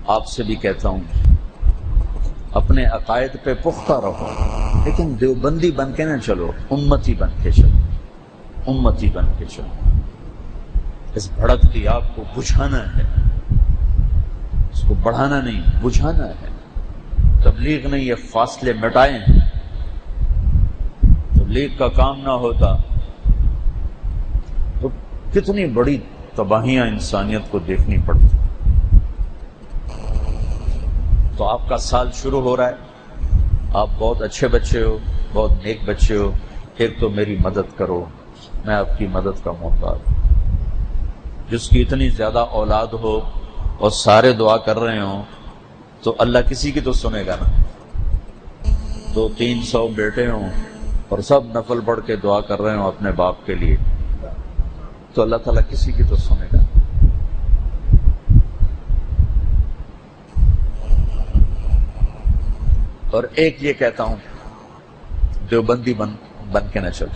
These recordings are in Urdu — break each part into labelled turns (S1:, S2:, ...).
S1: آپ سے بھی کہتا ہوں اپنے عقائد پہ پختہ رہو، لیکن دیوبندی بن کے نہ چلو، امتی بن کے چلو، امتی بن کے چلو۔ اس بھڑکتی آگ کو بجھانا ہے، اس کو بڑھانا نہیں، بجھانا ہے۔ تبلیغ نہیں، یہ فاصلے مٹائیں۔ تبلیغ کا کام نہ ہوتا تو کتنی بڑی تباہیاں انسانیت کو دیکھنی پڑتی۔ تو آپ کا سال شروع ہو رہا ہے، آپ بہت اچھے بچے ہو، بہت نیک بچے ہو، ایک تو میری مدد کرو، میں آپ کی مدد کا محتاج ہوں۔ جس کی اتنی زیادہ اولاد ہو اور سارے دعا کر رہے ہوں تو اللہ کسی کی تو سنے گا نا۔ 200-300 بیٹے ہوں اور سب نفل پڑھ کے دعا کر رہے ہوں اپنے باپ کے لیے تو اللہ تعالیٰ کسی کی تو سنے گا۔ اور ایک یہ کہتا ہوں، دیوبندی بن کے نہ چلو،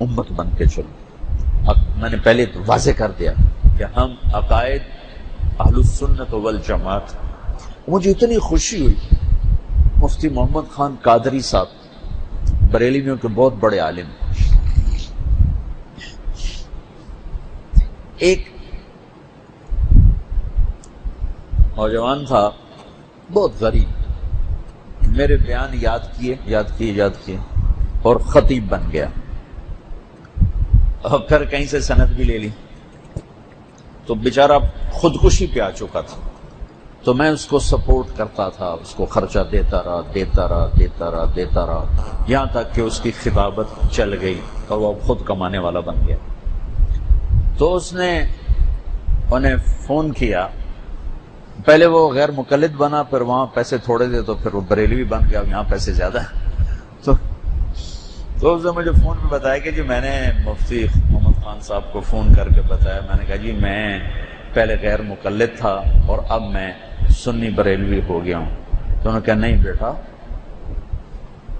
S1: امت بن کے چلو۔ اب میں نے پہلے واضح کر دیا کہ ہم عقائد اہل السنت والجماعت۔ مجھے اتنی خوشی ہوئی، مفتی محمد خان قادری صاحب بریلویوں کے بہت بڑے عالم، ایک نوجوان تھا بہت غریب، میرے بیان یاد کیے اور خطیب بن گیا، اور پھر کہیں سے سند بھی لے لی، تو بیچارہ خودکشی پہ آ چکا تھا۔ تو میں اس کو سپورٹ کرتا تھا، اس کو خرچہ دیتا رہا یہاں تک کہ اس کی خطابت چل گئی اور وہ خود کمانے والا بن گیا۔ تو اس نے انہیں فون کیا، پہلے وہ غیر مقلد بنا، پھر وہاں پیسے تھوڑے دے تو پھر وہ بریلوی بن گیا، یہاں پیسے زیادہ ہیں۔ تو اس نے مجھے فون پہ بتایا کہ جی میں نے مفتی محمد خان صاحب کو فون کر کے بتایا، میں نے کہا جی میں پہلے غیر مقلد تھا اور اب میں سنی بریلوی ہو گیا ہوں۔ تو انہوں نے کہا نہیں بیٹا،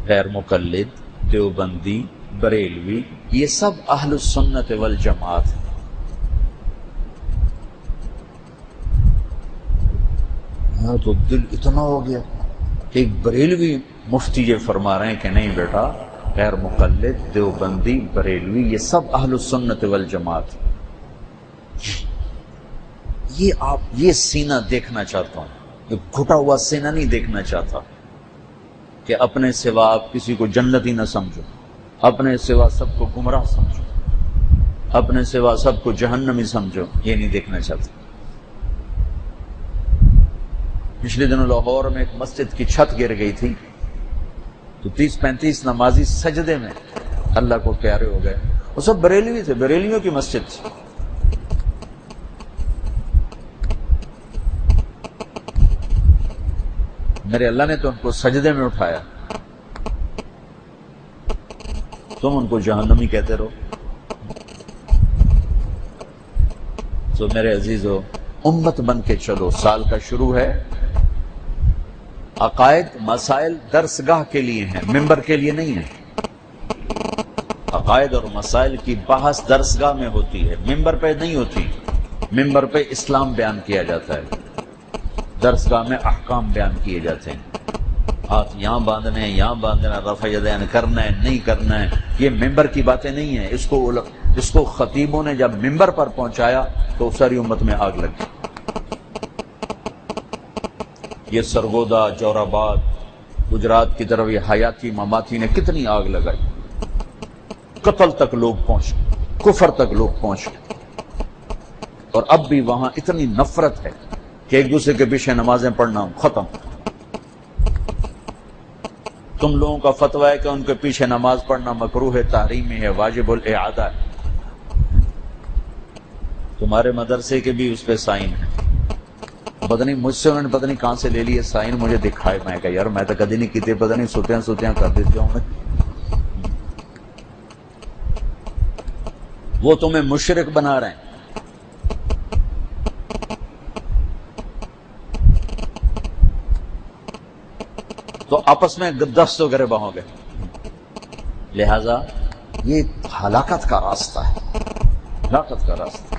S1: غیر مقلد، دیوبندی، بریلوی یہ سب اہل السنت والجماعت ہیں۔ ہاں تو دل اتنا ہو گیا، ایک بریلوی مفتی یہ فرما رہے ہیں کہ نہیں بیٹا، غیر مقلد، دیوبندی، بریلوی یہ سب اہل السنت والجماعت۔ یہ سینہ دیکھنا چاہتا ہوں، ایک گھٹا ہوا سینہ نہیں دیکھنا چاہتا کہ اپنے سوا آپ کسی کو جنتی نہ سمجھو، اپنے سوا سب کو گمراہ سمجھو، اپنے سوا سب کو جہنمی سمجھو، یہ نہیں دیکھنا چاہتا۔ پچھلے دنوں لاہور میں ایک مسجد کی چھت گر گئی تھی، تو 30-35 نمازی سجدے میں اللہ کو پیارے ہو گئے، وہ سب بریلوی تھے، بریلویوں کی مسجد تھی۔ میرے اللہ نے تو ان کو سجدے میں اٹھایا، تم ان کو جہنمی کہتے رہو۔ تو میرے عزیزو، امت بن کے چلو، سال کا شروع ہے۔ عقائد مسائل درسگاہ کے لیے ہیں، ممبر کے لیے نہیں ہیں۔ عقائد اور مسائل کی بحث درسگاہ میں ہوتی ہے، ممبر پہ نہیں ہوتی۔ ممبر پہ اسلام بیان کیا جاتا ہے، درسگاہ میں احکام بیان کیے جاتے ہیں، ہاتھ یہاں باندھنے ہیں، یہاں باندھنا، رفع یدین کرنا ہے نہیں کرنا ہے، یہ ممبر کی باتیں نہیں ہیں۔ اس کو خطیبوں نے جب ممبر پر پہنچایا تو ساری امت میں آگ لگ گئی۔ یہ سرگودا، جوراباد، گجرات کی طرف یہ حیاتی مماتی نے کتنی آگ لگائی، قتل تک لوگ پہنچ گئے، کفر تک لوگ پہنچ گئے، اور اب بھی وہاں اتنی نفرت ہے کہ ایک دوسرے کے پیچھے نمازیں پڑھنا ختم۔ تم لوگوں کا فتویٰ ہے کہ ان کے پیچھے نماز پڑھنا مکروہ ہے، تحریمی ہے، واجب الاعادہ ہے، تمہارے مدرسے کے بھی اس پہ سائن ہے۔ پتہ نہیں مجھ سے انہوں نے پتہ نہیں کہاں سے لے لیے سائن، مجھے دکھائے، میں کہا یار میں تو کدی نہیں کیتے، پتہ نہیں سوتیاں کر دیتے ہوں میں۔ وہ تمہیں مشرک بنا رہے ہیں۔ تو آپس میں دست و گریباں ہو گئے، لہذا یہ ہلاکت کا راستہ ہے، ہلاکت کا راستہ۔